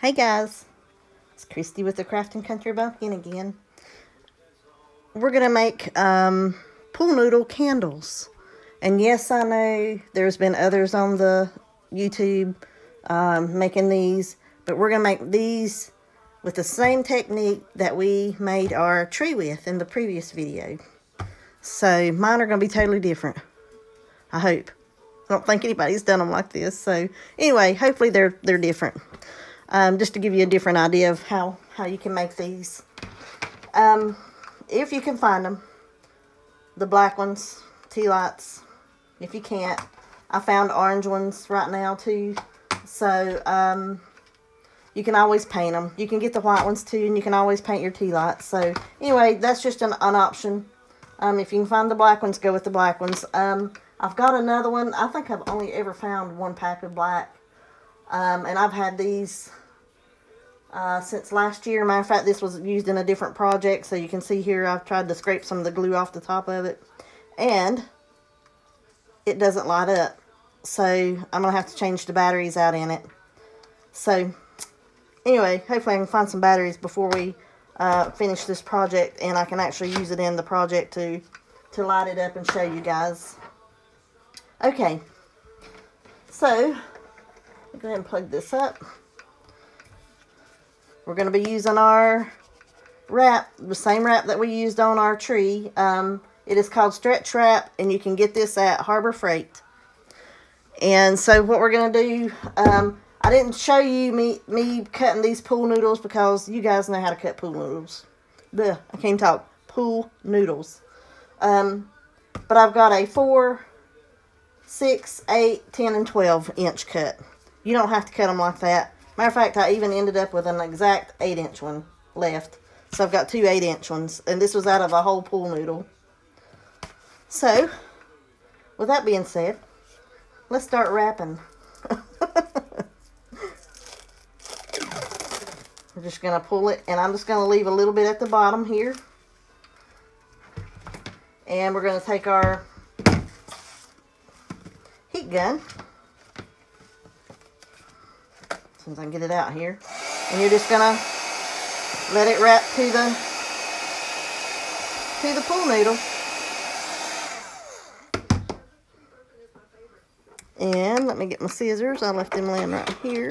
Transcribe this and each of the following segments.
Hey guys, it's Christy with the Crafting Country Bumpkin again. We're going to make pool noodle candles. And yes, I know there's been others on the YouTube making these, but we're going to make these with the same technique that we made our tree with in the previous video. So mine are going to be totally different, I hope. I don't think anybody's done them like this. So anyway, hopefully they're different. Just to give you a different idea of how you can make these. If you can find them, the black ones, tea lights. If you can't, I found orange ones right now too. So you can always paint them. You can get the white ones too, and you can always paint your tea lights. So anyway, that's just an option. If you can find the black ones, go with the black ones. I've got another one. I think I've only ever found one pack of black. And I've had these since last year. Matter of fact, this was used in a different project. So you can see here I've tried to scrape some of the glue off the top of it. And it doesn't light up. So I'm going to have to change the batteries out in it. So anyway, hopefully I can find some batteries before we finish this project. And I can actually use it in the project to light it up and show you guys. Okay. So go ahead and plug this up. We're going to be using our wrap, the same wrap that we used on our tree. It is called Stretch Wrap, and you can get this at Harbor Freight. And so what we're going to do, I didn't show you me cutting these pool noodles because you guys know how to cut pool noodles. Blech, I can't talk. Pool noodles. But I've got a 4, 6, 8, 10, and 12 inch cut. You don't have to cut them like that. Matter of fact, I even ended up with an exact 8-inch one left. So I've got 2 8-inch ones. And this was out of a whole pool noodle. So, with that being said, let's start wrapping. We're just going to pull it. And I'm just going to leave a little bit at the bottom here. And we're going to take our heat gun. As soon as I can get it out here. And you're just going to let it wrap to the pool noodle. And let me get my scissors. I left them laying right here.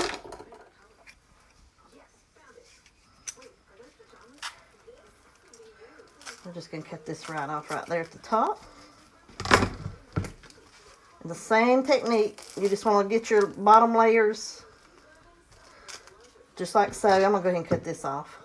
I'm just going to cut this right off right there at the top. And the same technique. You just want to get your bottom layers just like so. I'm going to go ahead and cut this off.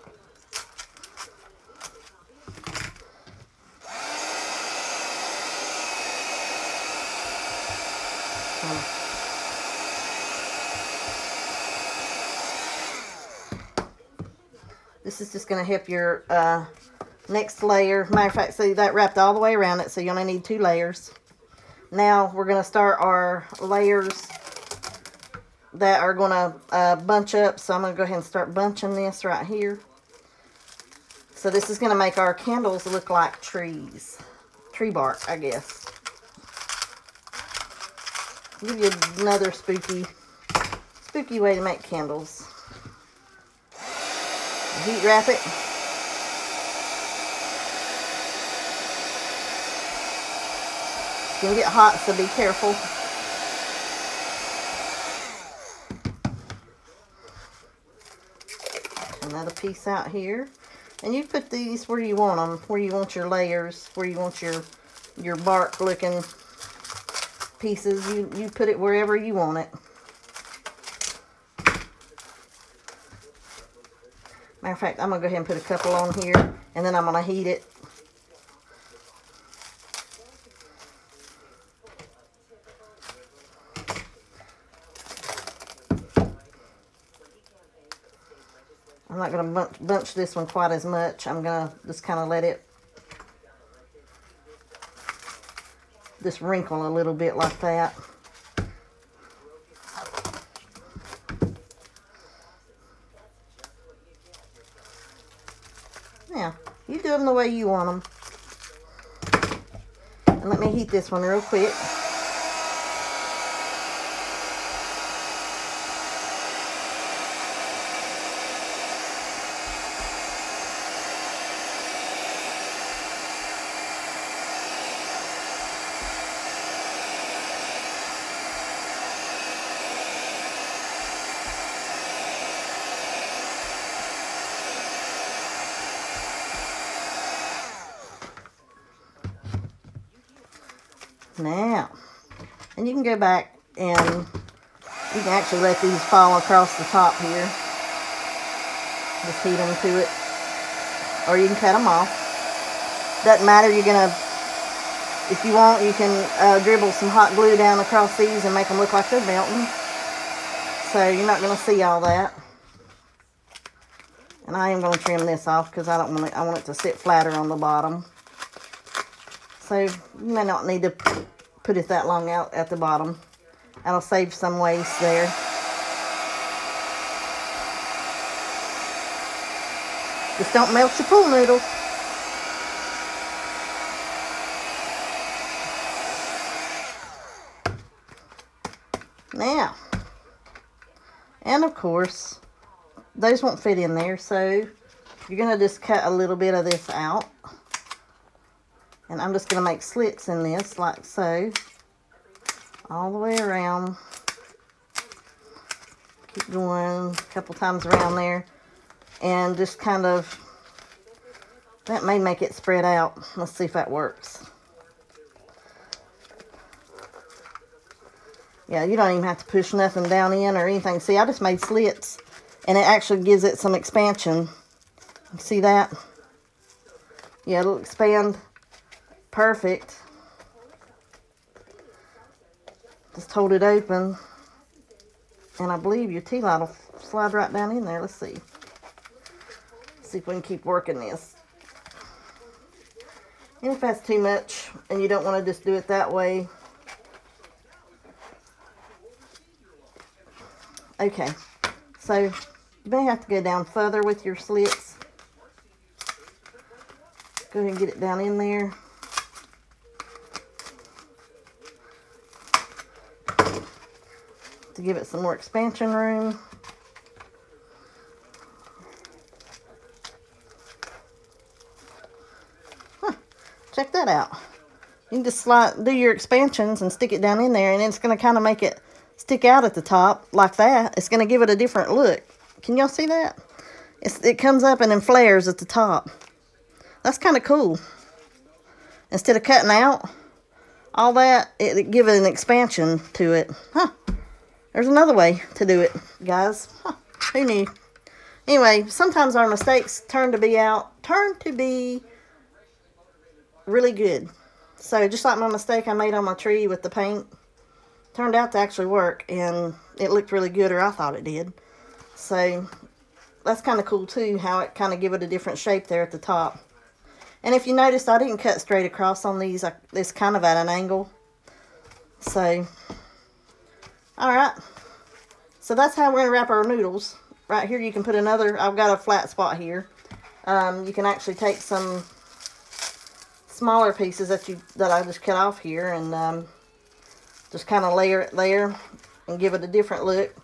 This is just going to help your next layer. Matter of fact, see, that wrapped all the way around it, so you only need 2 layers. Now we're going to start our layers that are going to bunch up. So I'm going to go ahead and start bunching this right here. So this is going to make our candles look like trees. Tree bark, I guess. Give you another spooky way to make candles. Heat wrap it. It's going to get hot, so be careful. Another piece out here. And you put these where you want them, where you want your layers, where you want your bark looking pieces. You put it wherever you want it. Matter of fact, I'm going to go ahead and put a couple on here, and then I'm going to heat it. I'm not going to bunch this one quite as much. I'm going to just kind of let it just wrinkle a little bit like that. Now, you do them the way you want them. And let me heat this one real quick. Now, and you can go back and you can actually let these fall across the top here. Just heat them to it. Or you can cut them off. Doesn't matter, you're going to, if you want, you can dribble some hot glue down across these and make them look like they're melting. So you're not going to see all that. And I am going to trim this off because I want it to sit flatter on the bottom. So you may not need to put it that long out at the bottom. That'll save some waste there. Just don't melt your pool noodle. Now, and of course, those won't fit in there, so you're going to just cut a little bit of this out. And I'm just going to make slits in this, like so, all the way around. Keep going a couple times around there, and just kind of, that may make it spread out. Let's see if that works. Yeah, you don't even have to push nothing down in or anything. See, I just made slits, and it actually gives it some expansion. See that? Yeah, it'll expand perfect. Just hold it open, and I believe your tea light will slide right down in there. Let's see. See if we can keep working this. And if that's too much, and you don't want to just do it that way, okay, so you may have to go down further with your slits. Go ahead and get it down in there. To give it some more expansion room. Check that out. You can just do your expansions and stick it down in there, and it's going to kind of make it stick out at the top like that. It's going to give it a different look. Can y'all see that? It comes up and then flares at the top. That's kind of cool. Instead of cutting out all that, it gives it an expansion to it. Huh. There's another way to do it, guys. Huh. Who knew? Anyway, sometimes our mistakes turn to be really good. So just like my mistake I made on my tree with the paint, turned out to actually work, and it looked really good, or I thought it did. So that's kind of cool too, how it kind of give it a different shape there at the top. And if you noticed, I didn't cut straight across on these. It's kind of at an angle. So, alright. So that's how we're going to wrap our noodles. Right here you can put another, I've got a flat spot here. You can actually take some smaller pieces that I just cut off here, and just kind of layer it there and give it a different look.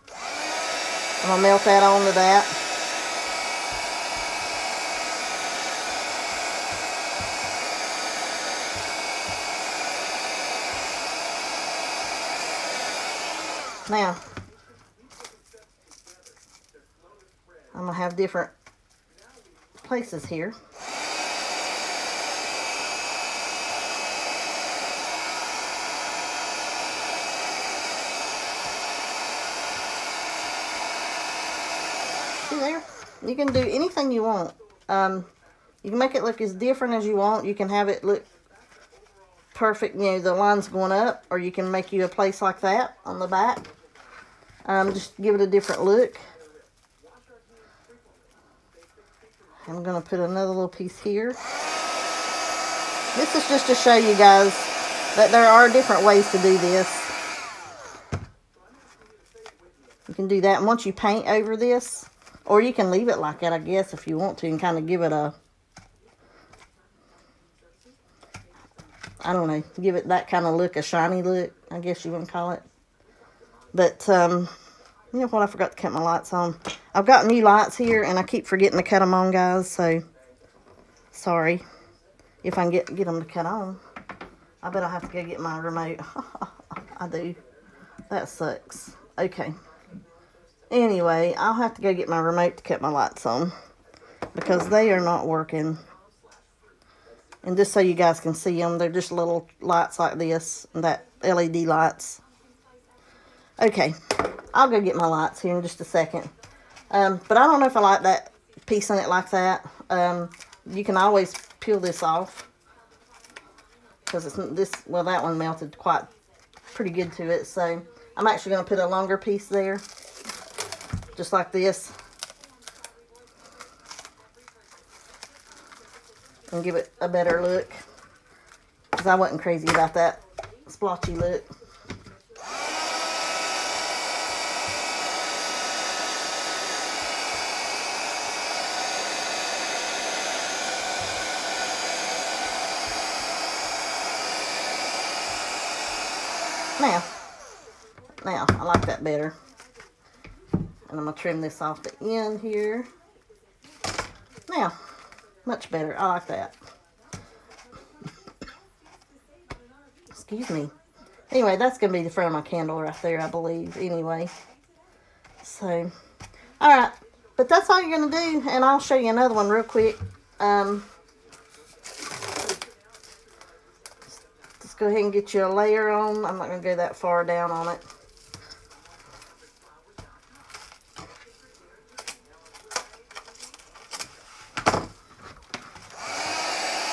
I'm going to melt that onto that. Now, I'm going to have different places here. See there? You can do anything you want. You can make it look as different as you want. You can have it look perfect, you know, the lines going up, or you can make you a place like that on the back. Just give it a different look. I'm going to put another little piece here. This is just to show you guys that there are different ways to do this. You can do that, and once you paint over this, or you can leave it like that, I guess, if you want to, and kind of give it a, I don't know, give it that kind of look, a shiny look, I guess you wouldn't call it. But, you know what, I forgot to cut my lights on. I've got new lights here, and I keep forgetting to cut them on, guys, so sorry if I can get them to cut on. I bet I'll have to go get my remote. I do. That sucks. Okay. Anyway, I'll have to go get my remote to cut my lights on, because they are not working. And just so you guys can see them, they're just little lights like this, that LED lights. Okay, I'll go get my lights here in just a second. But I don't know if I like that piece in it like that. You can always peel this off. Because it's this, well, that one melted quite pretty good to it. So I'm actually going to put a longer piece there. Just like this. And give it a better look. Because I wasn't crazy about that splotchy look. Now, I like that better. And I'm going to trim this off the end here. Now, much better. I like that. Excuse me. Anyway, that's going to be the front of my candle right there, I believe. Anyway. So, alright. But that's all you're going to do. And I'll show you another one real quick. Just go ahead and get you a layer on. I'm not going to go that far down on it.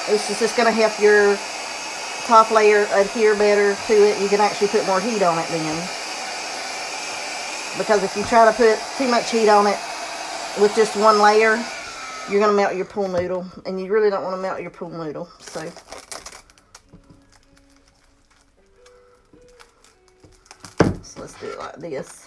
This is just going to help your top layer adhere better to it. You can actually put more heat on it then. Because if you try to put too much heat on it with just one layer, you're going to melt your pool noodle. And you really don't want to melt your pool noodle. So let's do it like this.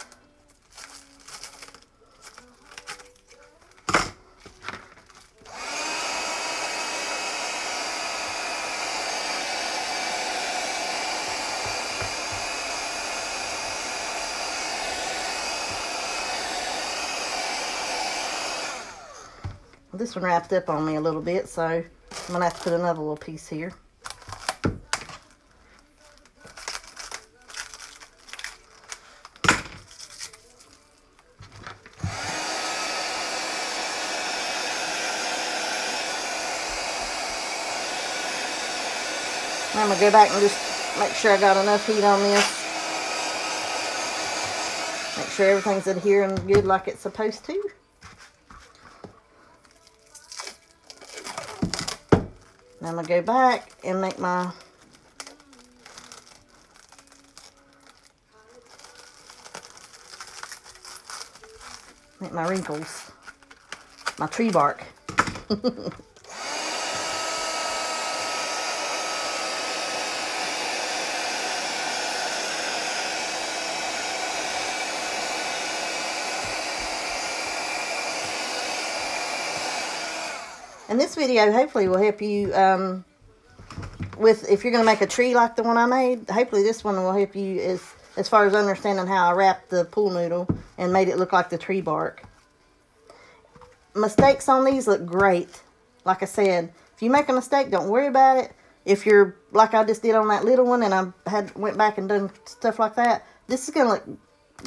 This one wrapped up on me a little bit, so I'm going to have to put another little piece here. I'm going to go back and just make sure I got enough heat on this. Make sure everything's adhering good like it's supposed to. Now I'm going to go back and make my wrinkles, my tree bark. And this video hopefully will help you with, if you're going to make a tree like the one I made, hopefully this one will help you as far as understanding how I wrapped the pool noodle and made it look like the tree bark. Mistakes on these look great. Like I said, if you make a mistake, don't worry about it. If you're, like I just did on that little one and I went back and done stuff like that, this is going to look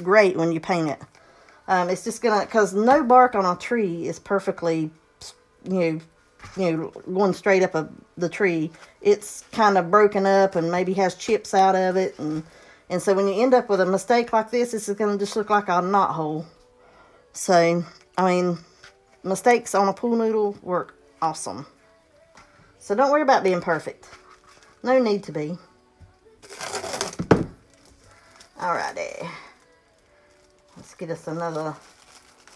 great when you paint it. It's just going to, because no bark on a tree is perfectly, you know, going straight up the tree. It's kind of broken up and maybe has chips out of it. And so when you end up with a mistake like this, it's going to just look like a knot hole. So, I mean, mistakes on a pool noodle work awesome. So don't worry about being perfect. No need to be. Alrighty. Let's get us another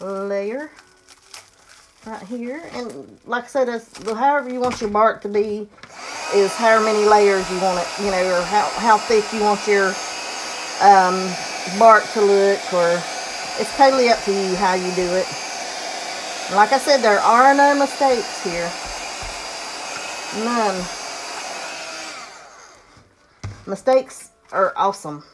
layer right here. And like I said, however you want your bark to be is however many layers you want it, you know, or how thick you want your bark to look, or it's totally up to you how you do it. And like I said, there are no mistakes here. None. Mistakes are awesome.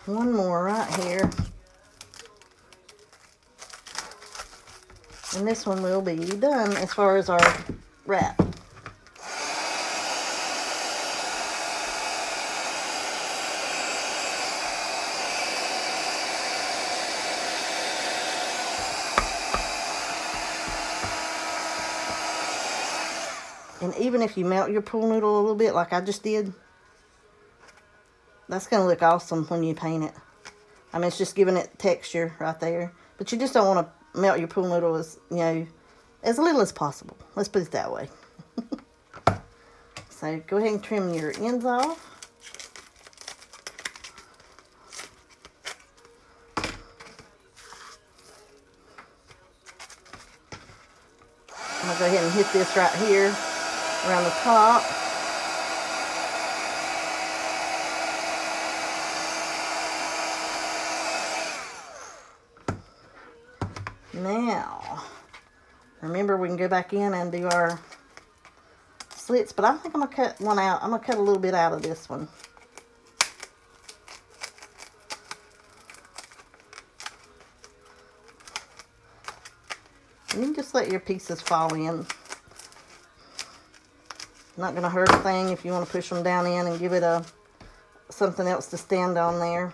one more right here. And this one will be done as far as our wrap. And even if you melt your pool noodle a little bit like I just did, that's going to look awesome when you paint it. I mean, it's just giving it texture right there. But you just don't want to melt your pool noodle as, you know, as little as possible. Let's put it that way. So go ahead and trim your ends off. I'm going to go ahead and hit this right here around the top. Now, remember we can go back in and do our slits, but I think I'm going to cut one out. I'm going to cut a little bit out of this one. You can just let your pieces fall in. Not going to hurt a thing if you want to push them down in and give it something else to stand on there.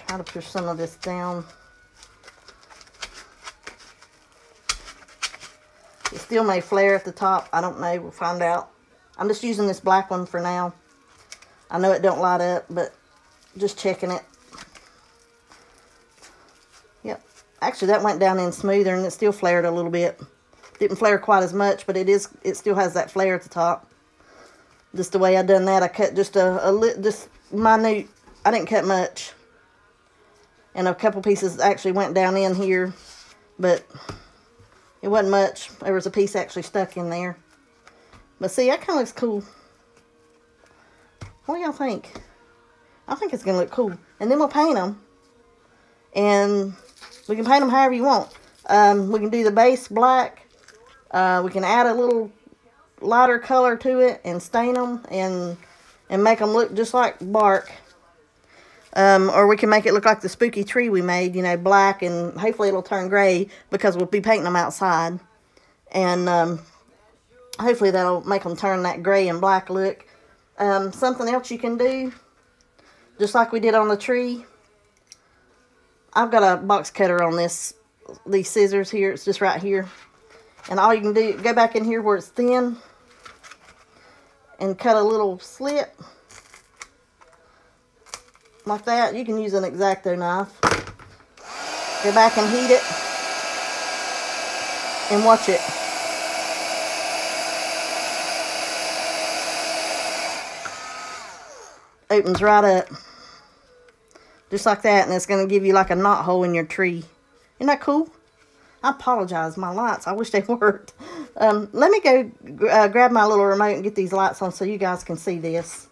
Try to push some of this down. It still may flare at the top. I don't know. We'll find out. I'm just using this black one for now. I know it don't light up, but just checking it. Yep. Actually, that went down in smoother, and it still flared a little bit. Didn't flare quite as much, but it still has that flare at the top. Just the way I done that, I cut just just minute. I didn't cut much. And a couple pieces actually went down in here, but it wasn't much. There was a piece actually stuck in there. But see, that kind of looks cool. What do y'all think? I think it's going to look cool. And then we'll paint them. And we can paint them however you want. We can do the base black. We can add a little lighter color to it and stain them and make them look just like bark. Or we can make it look like the spooky tree we made, you know, black, and hopefully it'll turn gray because we'll be painting them outside. And hopefully that'll make them turn that gray and black look. Something else you can do, just like we did on the tree. I've got a box cutter on these scissors here. It's just right here. And all you can do, go back in here where it's thin and cut a little slit. Like that. You can use an X-Acto knife. Go back and heat it. And watch it. Opens right up. Just like that. And it's going to give you like a knot hole in your tree. Isn't that cool? I apologize. My lights, I wish they worked. Let me go grab my little remote and get these lights on so you guys can see this.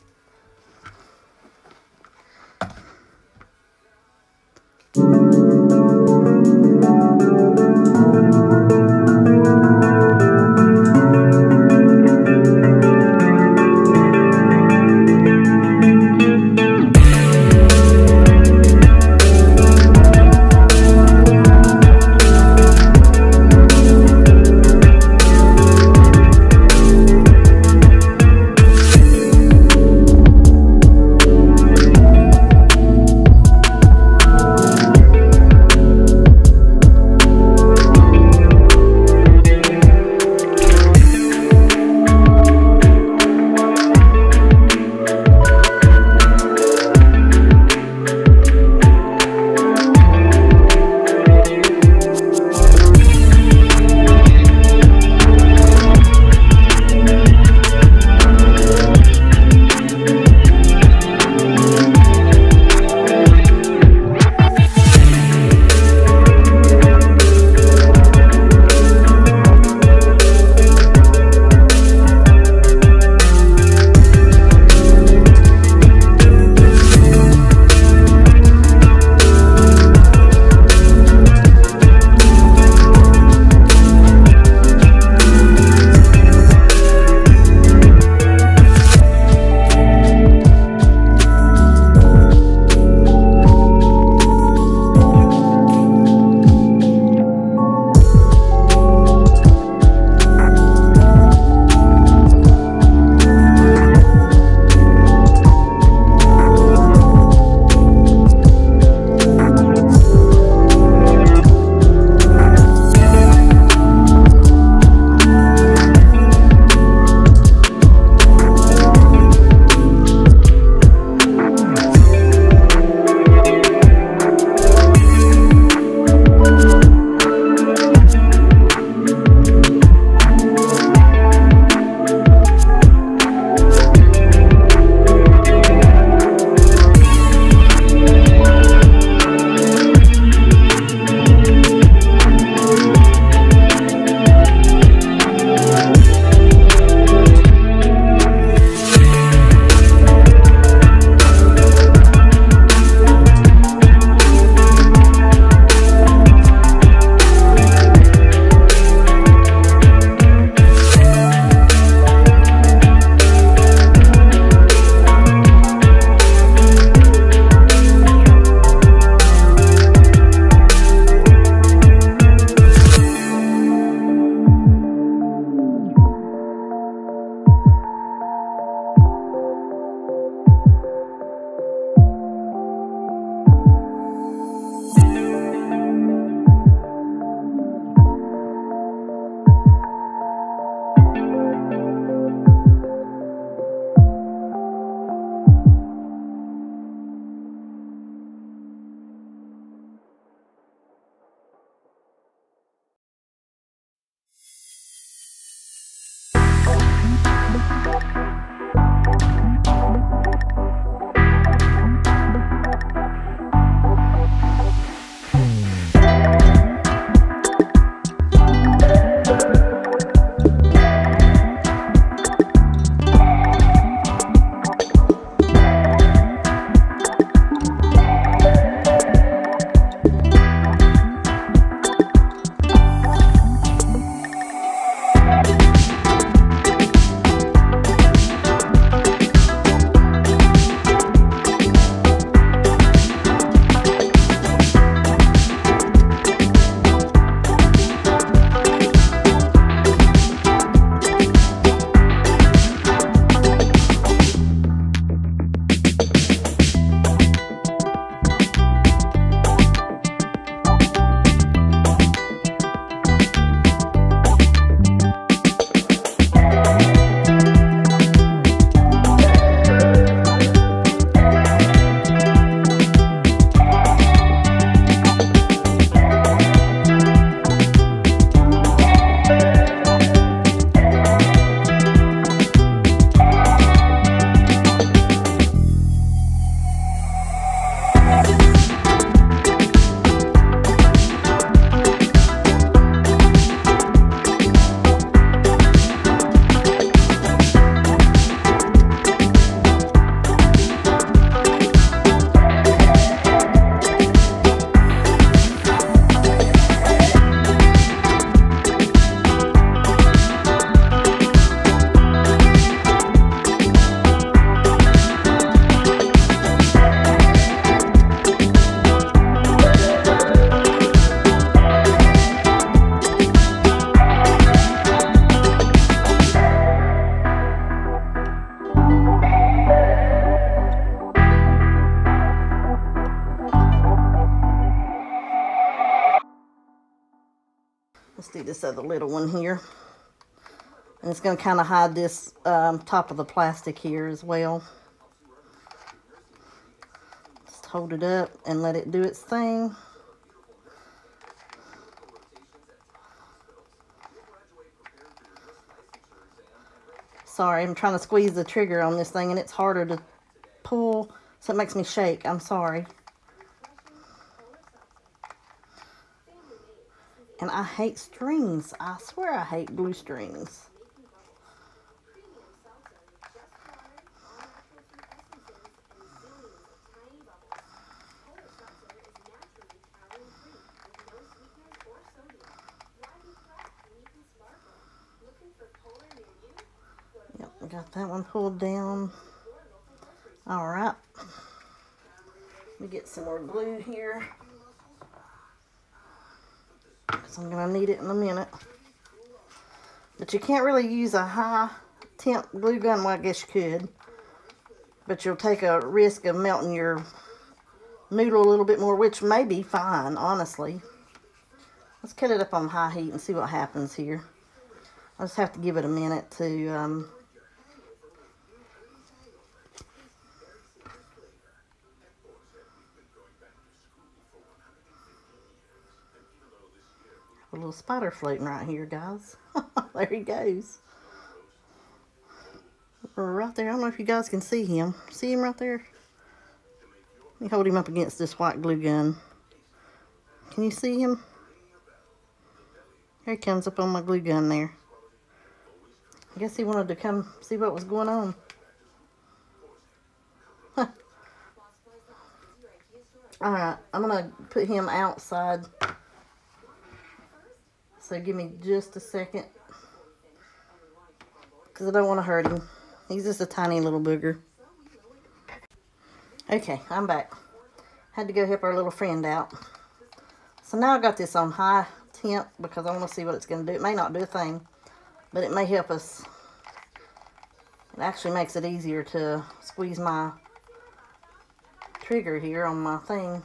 Let's do this other little one here. And it's going to kind of hide this top of the plastic here as well. Just hold it up and let it do its thing. Sorry, I'm trying to squeeze the trigger on this thing and it's harder to pull, so it makes me shake. I'm sorry. And I hate strings. I swear I hate glue strings. Yep, I got that one pulled down. All right. Let me get some more glue here, because I'm going to need it in a minute. But you can't really use a high temp glue gun. Well, I guess you could. But you'll take a risk of melting your noodle a little bit more, which may be fine, honestly. Let's cut it up on high heat and see what happens here. I just have to give it a minute to a little spider floating right here, guys. There he goes. Right there. I don't know if you guys can see him. See him right there? Let me hold him up against this white glue gun. Can you see him? Here he comes up on my glue gun there. I guess he wanted to come see what was going on. Alright, I'm going to put him outside. So give me just a second, because I don't want to hurt him. He's just a tiny little booger. Okay, I'm back. Had to go help our little friend out. So now I got this on high temp because I want to see what it's going to do. It may not do a thing, but it may help us. It actually makes it easier to squeeze my trigger here on my thing.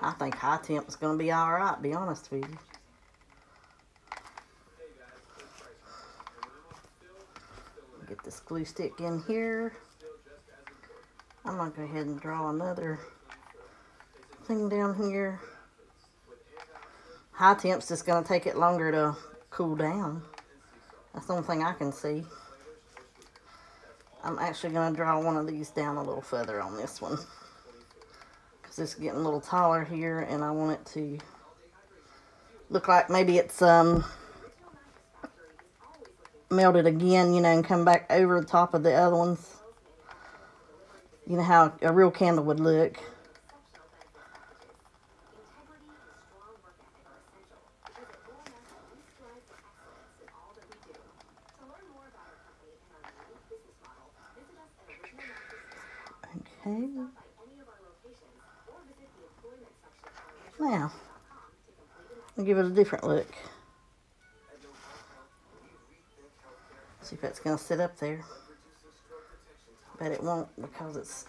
I think high temp is going to be alright, to be honest with you. Get this glue stick in here. I'm going to go ahead and draw another thing down here. High temp's just going to take it longer to cool down. That's the only thing I can see. I'm actually going to draw one of these down a little further on this one, because it's getting a little taller here, and I want it to look like maybe it's melted again, you know, and come back over the top of the other ones. You know how a real candle would look. Okay. Now, I'll give it a different look. See if that's going to sit up there. Bet it won't, because it's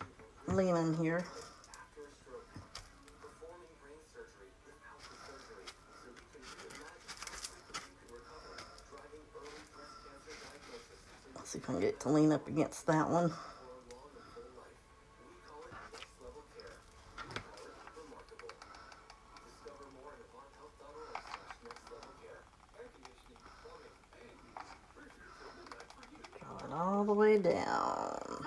leaning here. Let's see if I can get it to lean up against that one. All the way down.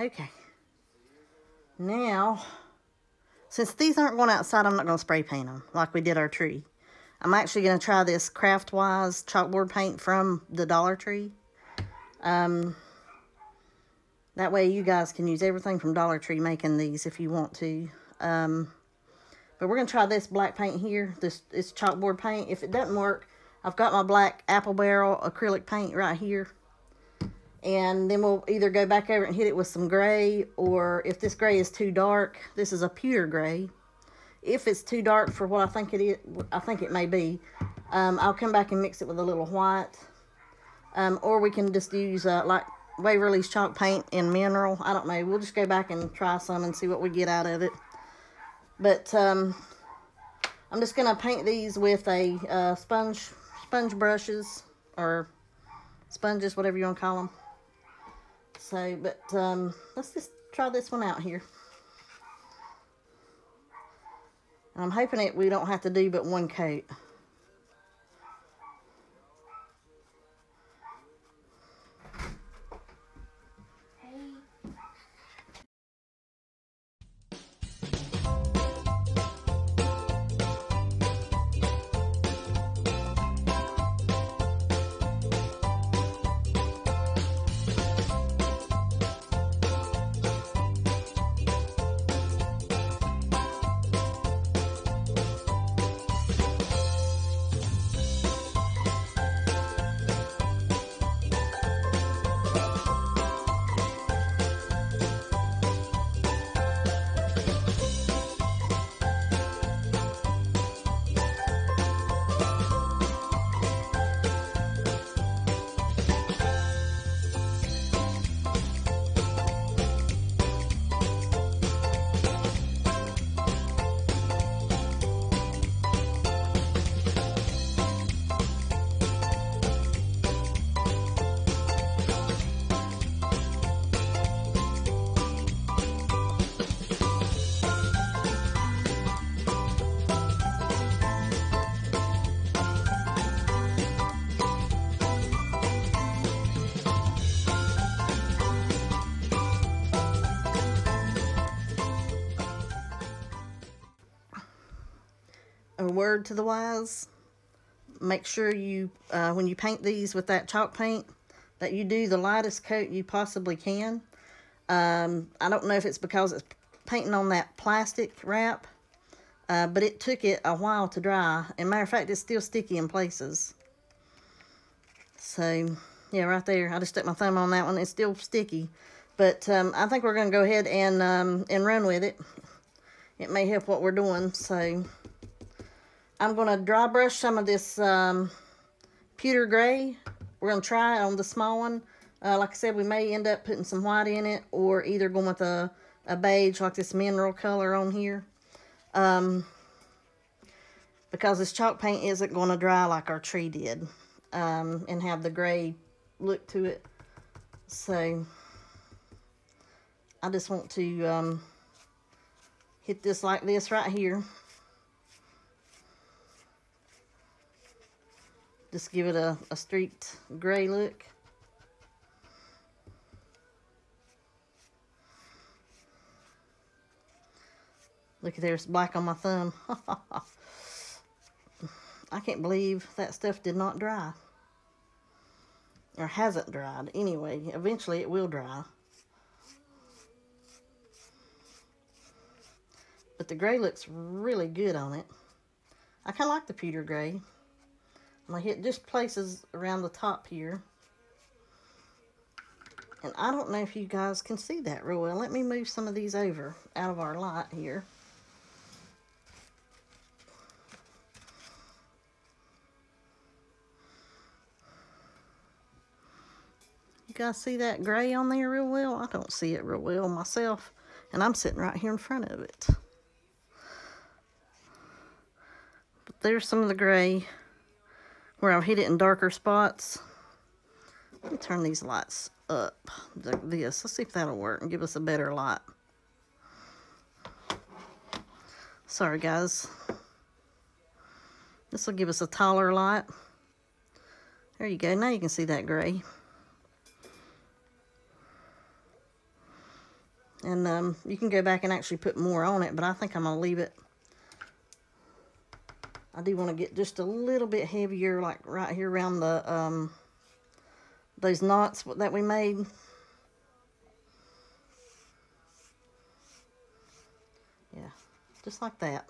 Okay. Now, since these aren't going outside, I'm not going to spray paint them like we did our tree. I'm actually going to try this Craftwise chalkboard paint from the Dollar Tree. That way you guys can use everything from Dollar Tree making these if you want to. But we're going to try this black paint here. This is chalkboard paint. If it doesn't work, I've got my black apple barrel acrylic paint right here. And then we'll either go back over and hit it with some gray, or if this gray is too dark, this is a pewter gray. If it's too dark for what I think it is, I think it may be, I'll come back and mix it with a little white. Or we can just use like Waverly's chalk paint in mineral. I don't know. We'll just go back and try some and see what we get out of it. But I'm just going to paint these with a sponge brushes, or sponges, whatever you want to call them. So, but let's just try this one out here. And I'm hoping we don't have to do but one coat. A word to the wise: make sure you, when you paint these with that chalk paint, that you do the lightest coat you possibly can. I don't know if it's because it's painting on that plastic wrap, but it took it a while to dry. And matter of fact, it's still sticky in places. So, yeah, right there. I just stuck my thumb on that one. It's still sticky. But I think we're going to go ahead and run with it. It may help what we're doing. So I'm going to dry brush some of this pewter gray. We're going to try it on the small one. Like I said, we may end up putting some white in it, or either going with a beige like this mineral color on here. Because this chalk paint isn't going to dry like our tree did, and have the gray look to it. So I just want to hit this like this right here. Just give it a streaked gray look. Look at there's black on my thumb. I can't believe that stuff did not dry. Or hasn't dried. Anyway, eventually it will dry. But the gray looks really good on it. I kind of like the pewter gray. I'm going to hit just places around the top here. And I don't know if you guys can see that real well. Let me move some of these over out of our light here. You guys see that gray on there real well? I don't see it real well myself. And I'm sitting right here in front of it. But there's some of the gray where I've hit it in darker spots. Let me turn these lights up. Let's see if that'll work and give us a better light. Sorry, guys. This will give us a taller light. There you go. Now you can see that gray. And you can go back and actually put more on it, but I think I'm going to leave it. I do want to get just a little bit heavier, like right here around the those knots that we made. Yeah, just like that.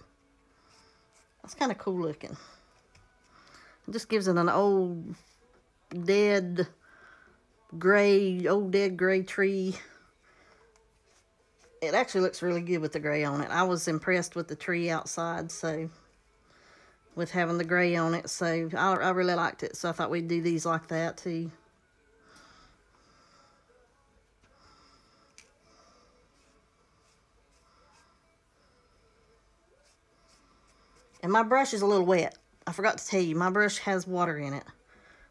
That's kind of cool looking. It just gives it an old dead gray tree. It actually looks really good with the gray on it. I was impressed with the tree outside, so with having the gray on it, so I really liked it. So I thought we'd do these like that too. And my brush is a little wet. I forgot to tell you, my brush has water in it.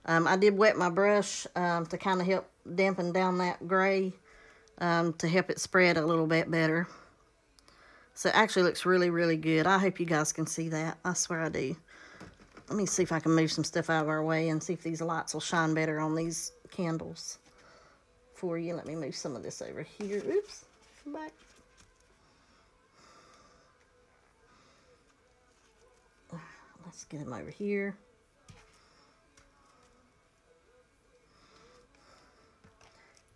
I did wet my brush to kind of help dampen down that gray, to help it spread a little bit better. So it actually looks really, really good. I hope you guys can see that. I swear I do. Let me see if I can move some stuff out of our way and see if these lights will shine better on these candles for you. Let me move some of this over here. Oops, come back. Let's get them over here.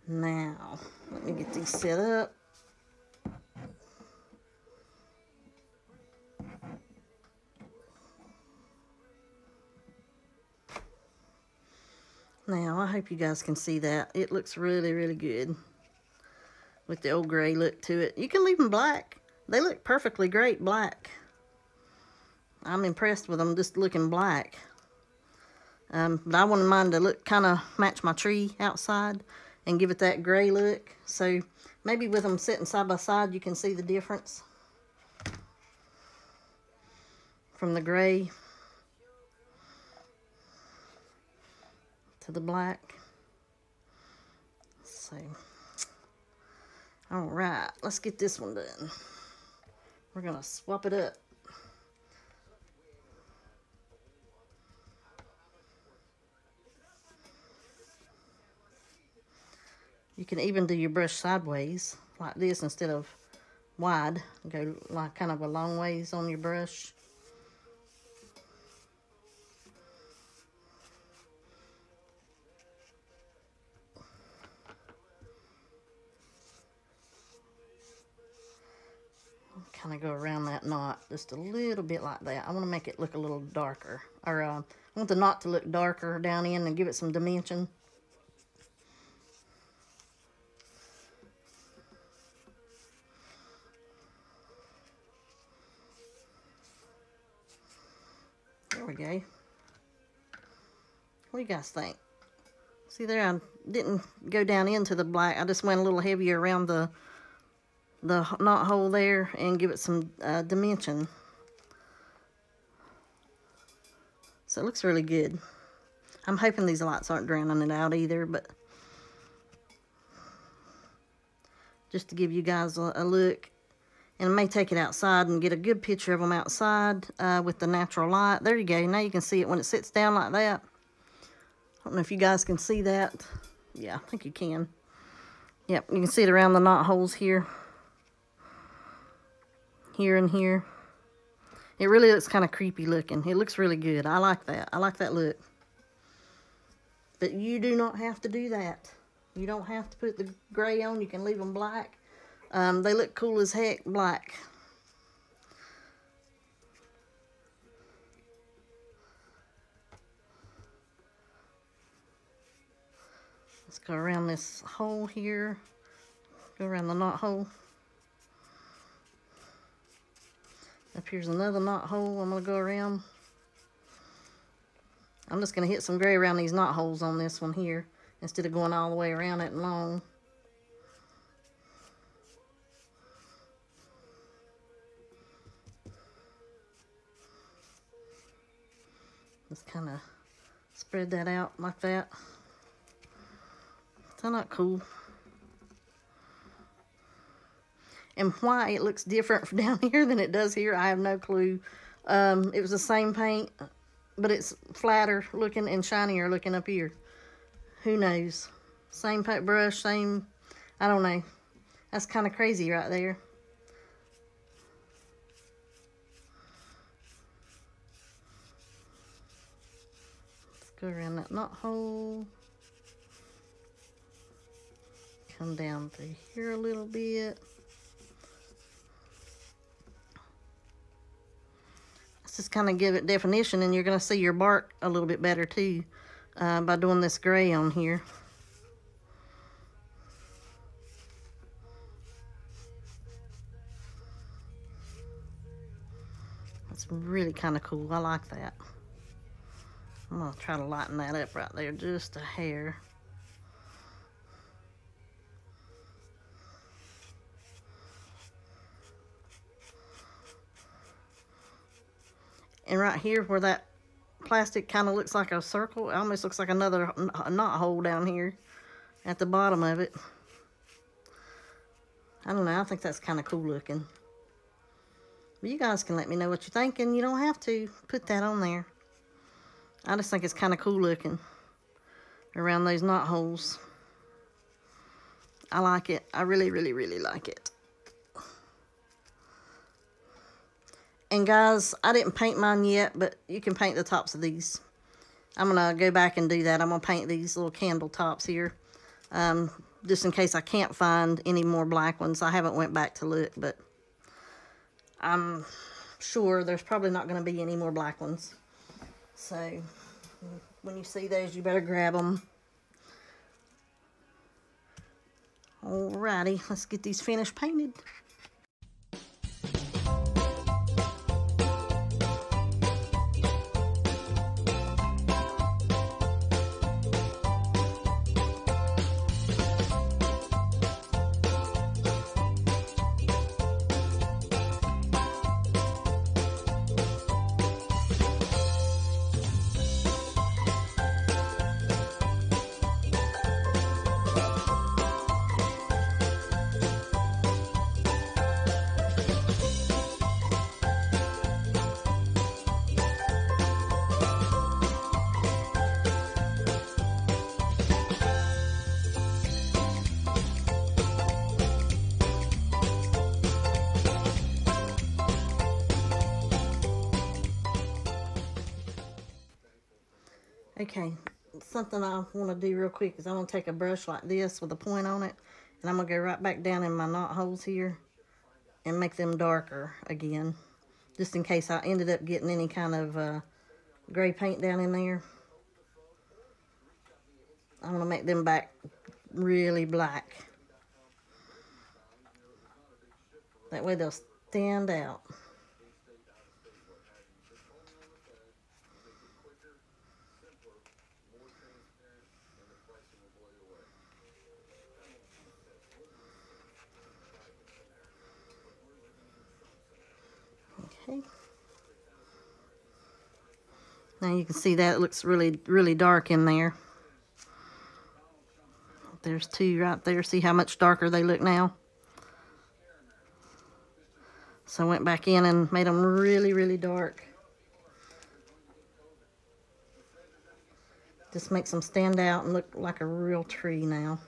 Now, let me get these set up. Now, I hope you guys can see that. It looks really, really good with the old gray look to it. You can leave them black. They look perfectly great black. I'm impressed with them just looking black. But I wanted mine to look kind of match my tree outside and give it that gray look. So maybe with them sitting side by side, you can see the difference from the gray to the black. So, all right, let's get this one done. We're gonna swap it up. You can even do your brush sideways like this instead of wide. Go like kind of a long ways on your brush. Kind of go around that knot just a little bit like that. I want to make it look a little darker, or I want the knot to look darker down in and give it some dimension. There we go. What do you guys think? See there, I didn't go down into the black. I just went a little heavier around the knot hole there and give it some dimension. So it looks really good. I'm hoping these lights aren't drowning it out either, but just to give you guys a look. And I may take it outside and get a good picture of them outside with the natural light. There you go. Now you can see it when it sits down like that. I don't know if you guys can see that. Yeah, I think you can. Yep, you can see it around the knot holes here. Here and here. It really looks kind of creepy looking. It looks really good. I like that. I like that look. But you do not have to do that. You don't have to put the gray on. You can leave them black. They look cool as heck black. Let's go around this hole here. Go around the knot hole. Up here's another knot hole I'm going to go around. I'm just going to hit some gray around these knot holes on this one here instead of going all the way around it and long. Just kind of spread that out like that. Isn't that cool? And why it looks different down here than it does here, I have no clue. It was the same paint, but it's flatter looking and shinier looking up here. Who knows? Same paint brush, same, I don't know. That's kind of crazy right there. Let's go around that knot hole. Come down through here a little bit. Let's just kind of give it definition, and you're going to see your bark a little bit better too by doing this gray on here. That's really kind of cool. I like that. I'm going to try to lighten that up right there just a hair. And right here where that plastic kind of looks like a circle, it almost looks like another knot hole down here at the bottom of it. I don't know, I think that's kind of cool looking. But you guys can let me know what you think, and you don't have to put that on there. I just think it's kind of cool looking around those knot holes. I like it. I really, really, really like it. And guys, I didn't paint mine yet, but you can paint the tops of these. I'm going to go back and do that. I'm going to paint these little candle tops here. Just in case I can't find any more black ones. I haven't went back to look, but I'm sure there's probably not going to be any more black ones. So, when you see those, you better grab them. Alrighty, let's get these finished painted. Okay, something I want to do real quick is I'm going to take a brush like this with a point on it, and I'm going to go right back down in my knot holes here and make them darker again, just in case I ended up getting any kind of gray paint down in there. I'm going to make them back really black. That way they'll stand out. Okay. Now you can see that it looks really, really dark in there. There's two right there. See how much darker they look now? So I went back in and made them really, really dark. Just makes them stand out and look like a real tree now.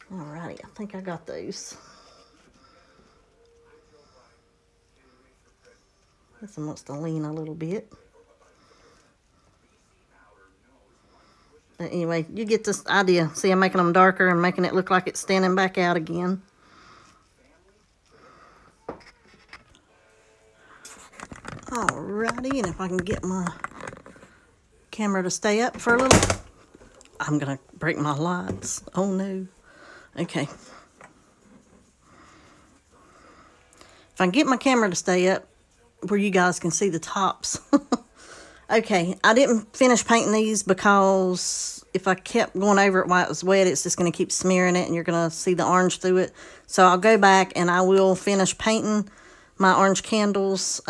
Alrighty, I think I got those. This one wants to lean a little bit. But anyway, you get this idea. See, I'm making them darker and making it look like it's standing back out again. Alrighty, and if I can get my camera to stay up for a little, I'm gonna break my lights. Oh no. Okay. If I can get my camera to stay up where you guys can see the tops. Okay, I didn't finish painting these because if I kept going over it while it was wet, it's just going to keep smearing it and you're going to see the orange through it. So I'll go back and I will finish painting my orange candles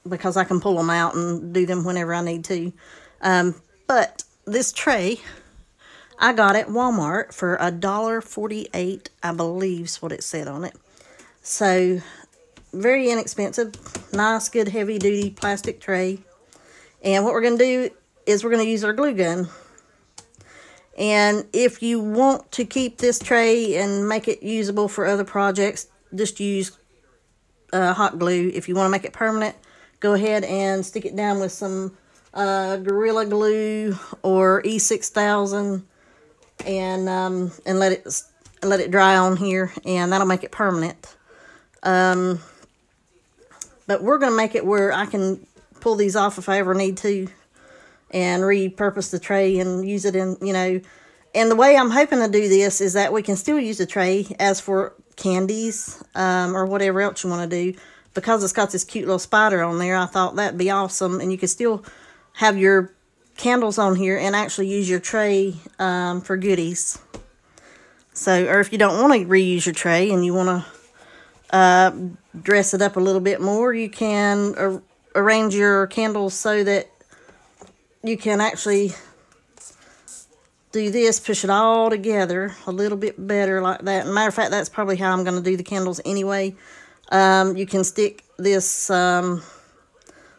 because I can pull them out and do them whenever I need to. But this tray I got at Walmart for $1.48, I believe is what it said on it. So, very inexpensive. Nice, good, heavy-duty plastic tray. And what we're going to do is we're going to use our glue gun. And if you want to keep this tray and make it usable for other projects, just use hot glue. If you want to make it permanent, go ahead and stick it down with some Gorilla Glue or E6000 and let it dry on here, and that'll make it permanent. But we're going to make it where I can pull these off if I ever need to and repurpose the tray and use it in, and the way I'm hoping to do this is that we can still use the tray as for candies or whatever else you want to do. Because it's got this cute little spider on there, I thought that'd be awesome. And you could still have your candles on here and actually use your tray for goodies. So, or if you don't want to reuse your tray and you want to dress it up a little bit more, you can arrange your candles so that you can actually do this, push it all together a little bit better like that. Matter of fact, that's probably how I'm going to do the candles anyway. You can stick this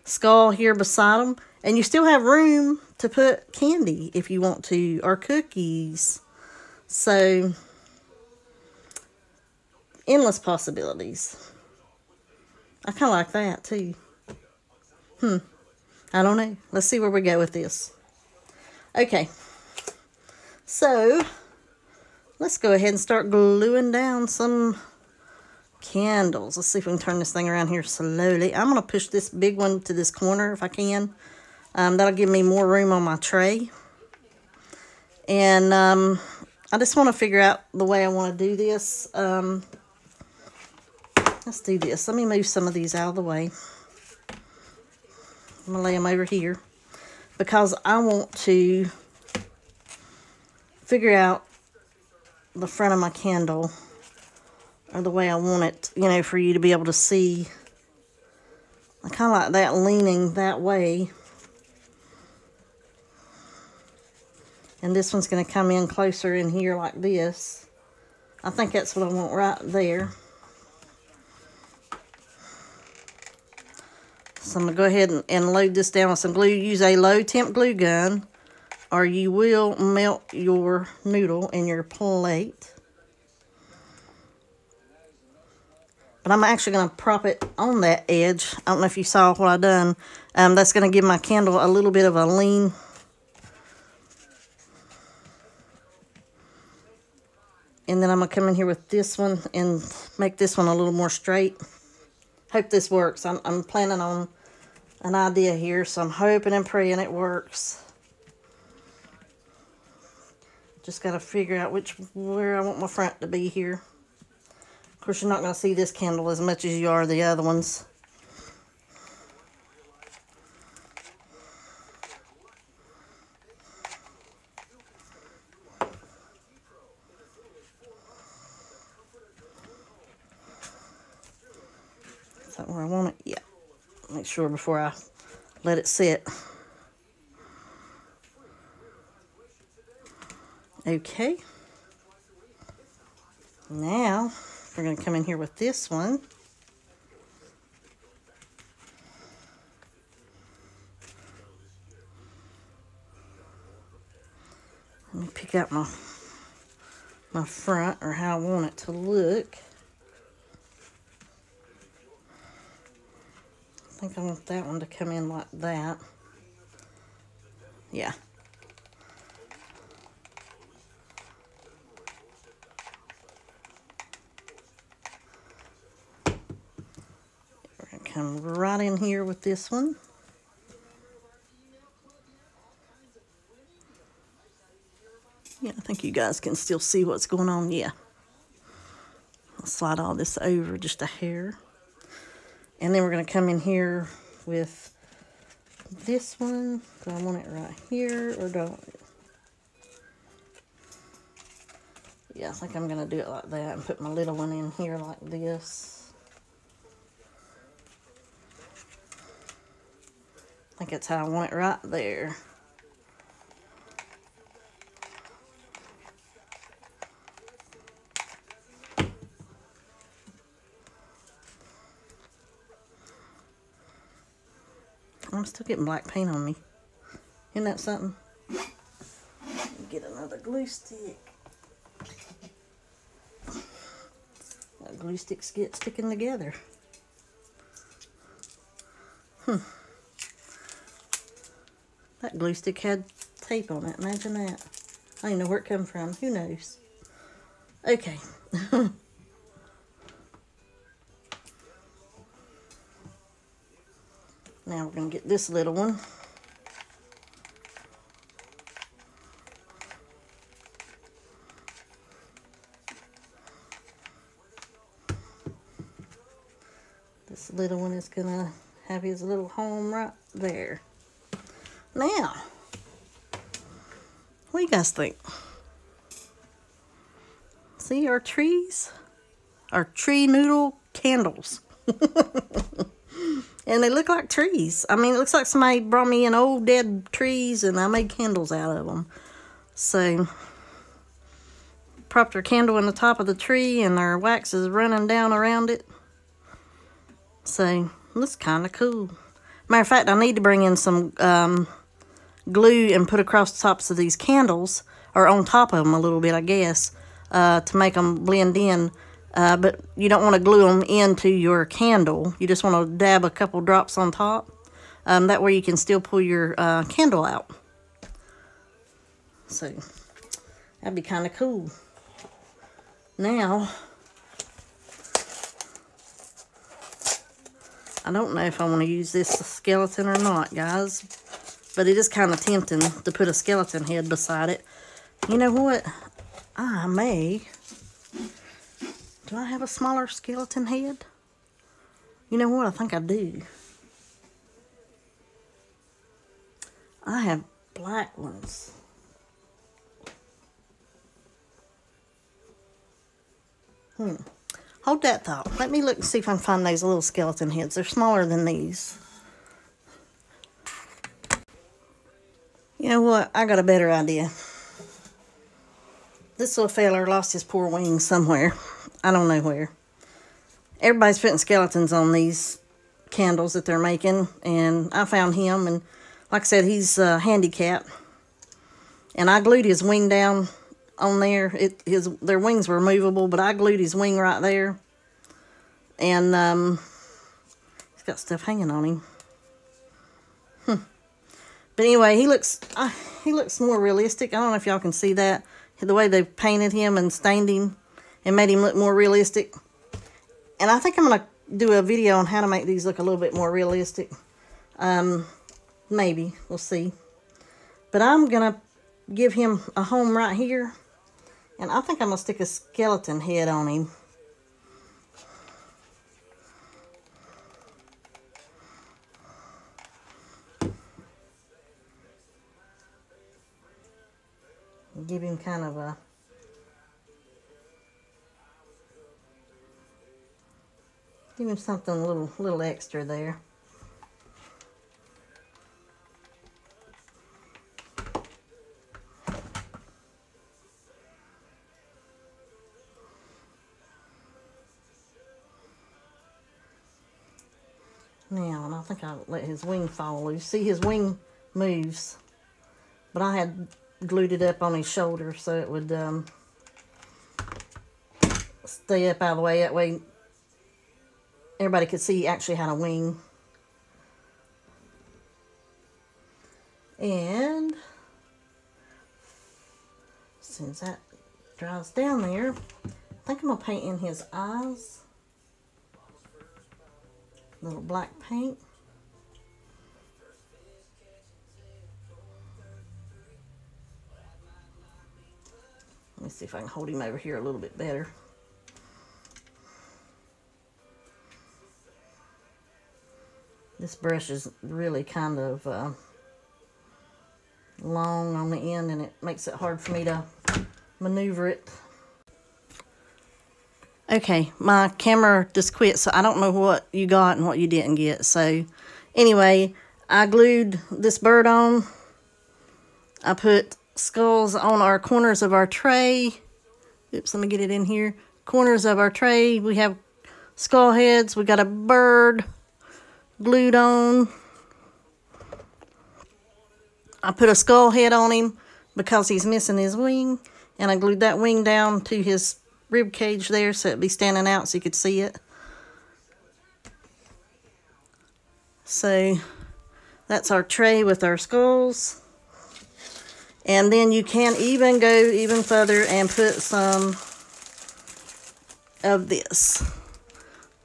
skull here beside them, and you still have room to put candy if you want to, or cookies. So, endless possibilities. I kind of like that too. I don't know. Let's see where we go with this. Okay. So, let's go ahead and start gluing down some candles. Let's see if we can turn this thing around here slowly. I'm going to push this big one to this corner if I can. That'll give me more room on my tray. And I just want to figure out the way I want to do this. Let's do this. Let me move some of these out of the way. I'm going to lay them over here because I want to figure out the front of my candle or the way I want it, for you to be able to see. I kind of like that leaning that way. And this one's going to come in closer in here like this. I think that's what I want right there. So I'm going to go ahead and load this down with some glue. Use a low temp glue gun, or you will melt your noodle in your plate. But I'm actually going to prop it on that edge. I don't know if you saw what I done. That's going to give my candle a little bit of a lean. And then I'm going to come in here with this one and make this one a little more straight. Hope this works. I'm planning on an idea here, so I'm hoping and praying it works. Just got to figure out where I want my front to be here. Of course, you're not going to see this candle as much as you are the other ones. Is that where I want it? Yeah. Make sure before I let it sit. Okay. Now, we're going to come in here with this one. Let me pick out my front, or how I want it to look. I think I want that one to come in like that. Yeah. We're going to come right in here with this one. Yeah, I think you guys can still see what's going on. Yeah. I'll slide all this over just a hair. And then we're going to come in here with this one. Do I want it right here or don't? Yeah, I think I'm going to do it like that and put my little one in here like this. I think that's how I want it right there. I'm still getting black paint on me. Isn't that something? Get another glue stick. That glue sticks get sticking together. That glue stick had tape on it. Imagine that. I don't even know where it come from. Who knows? Okay. Now we're going to get this little one. This little one is going to have his little home right there. Now, what do you guys think? See our trees? Our tree noodle candles. And they look like trees. I mean, it looks like somebody brought me in old dead trees and I made candles out of them. So, propped our candle in the top of the tree and our wax is running down around it. So, looks kind of cool. Matter of fact, I need to bring in some glue and put across the tops of these candles, or on top of them a little bit, I guess, to make them blend in. But you don't want to glue them into your candle. You just want to dab a couple drops on top. That way you can still pull your candle out. So, that'd be kind of cool. Now, I don't know if I want to use this skeleton or not, guys. But it is kind of tempting to put a skeleton head beside it. You know what? I may... Do I have a smaller skeleton head? You know what? I think I do. I have black ones. Hold that thought. Let me look and see if I can find those little skeleton heads. They're smaller than these. You know what? I got a better idea. This little feller lost his poor wings somewhere. I don't know where. Everybody's putting skeletons on these candles that they're making. And I found him. And like I said, he's handicapped. And I glued his wing down on there. Their wings were movable, but I glued his wing right there. And he's got stuff hanging on him. But anyway, he looks more realistic. I don't know if y'all can see that. The way they've painted him and stained him and made him look more realistic. And I think I'm going to do a video on how to make these look a little bit more realistic. Maybe. We'll see. But I'm going to give him a home right here. And I think I'm going to stick a skeleton head on him. Give him kind of a... Give him something a little extra there. Now, and I think I'll let his wing fall loose. See, his wing moves. But I had glued it up on his shoulder so it would stay up out of the way. That way everybody could see he actually had a wing. And as soon as that dries down there, I think I'm going to paint in his eyes. A little black paint. Let me see if I can hold him over here a little bit better. This brush is really kind of long on the end, and it makes it hard for me to maneuver it. Okay, my camera just quit, so I don't know what you got and what you didn't get. So anyway, I glued this bird on. I put skulls on our corners of our tray. Oops, let me get it in here. Corners of our tray, we have skull heads. We got a bird glued on. I put a skull head on him because he's missing his wing, and I glued that wing down to his rib cage there so it'd be standing out so you could see it. So that's our tray with our skulls. And then you can even go even further and put some of this.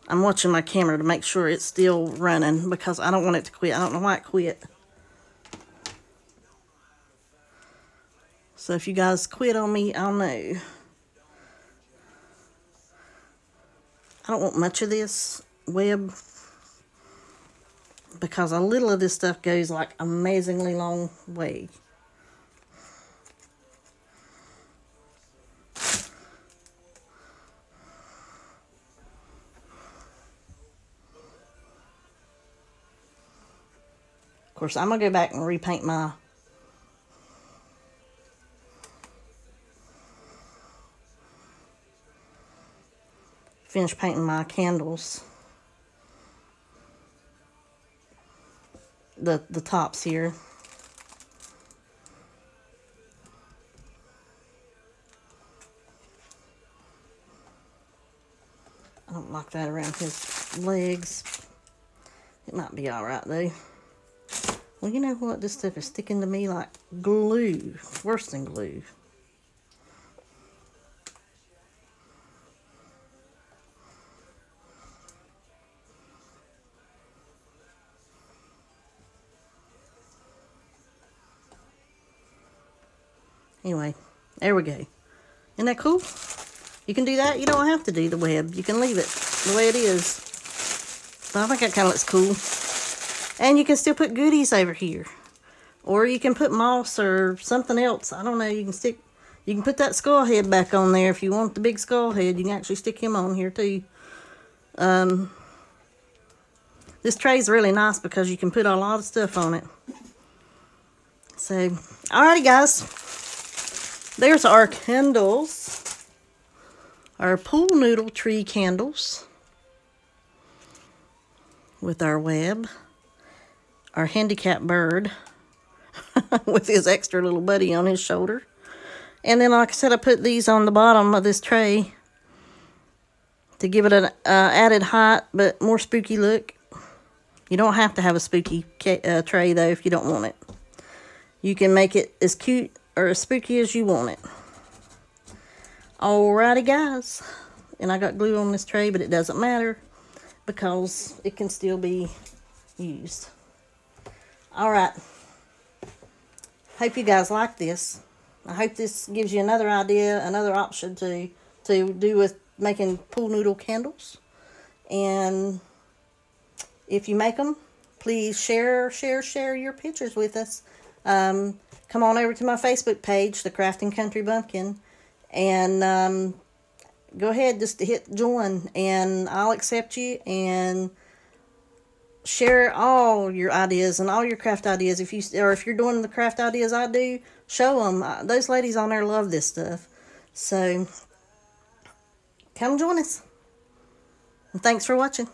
I'm watching my camera to make sure it's still running because I don't want it to quit. I don't know why it quit. So if you guys quit on me, I'll know. I don't want much of this web because a little of this stuff goes like amazingly long way. Of course, I'm going to go back and repaint my finish painting my candles. The tops here. I don't like that around his legs. It might be alright though. Well, you know what? This stuff is sticking to me like glue. Worse than glue. Anyway, there we go. Isn't that cool? You can do that. You don't have to do the web. You can leave it the way it is. But I think that kind of looks cool. And you can still put goodies over here. Or you can put moss or something else. I don't know. You can put that skull head back on there if you want the big skull head. You can actually stick him on here too. This tray is really nice because you can put a lot of stuff on it. So, alrighty guys. There's our candles. Our pool noodle tree candles. With our web. Our handicapped bird. With his extra little buddy on his shoulder. And then, like I said, I put these on the bottom of this tray. To give it an added height, but more spooky look. You don't have to have a spooky tray, though, if you don't want it. You can make it as cute or as spooky as you want it. Alrighty, guys. And I got glue on this tray, but it doesn't matter because it can still be used. Alright. Hope you guys like this. I hope this gives you another idea, another option to do with making pool noodle candles. And if you make them, please share your pictures with us. Come on over to my Facebook page, The Crafting Country Bumpkin, and go ahead, just hit join, and I'll accept you, and share all your ideas and all your craft ideas. If you're doing the craft ideas I do, show them. Those ladies on there love this stuff. So come join us. And thanks for watching.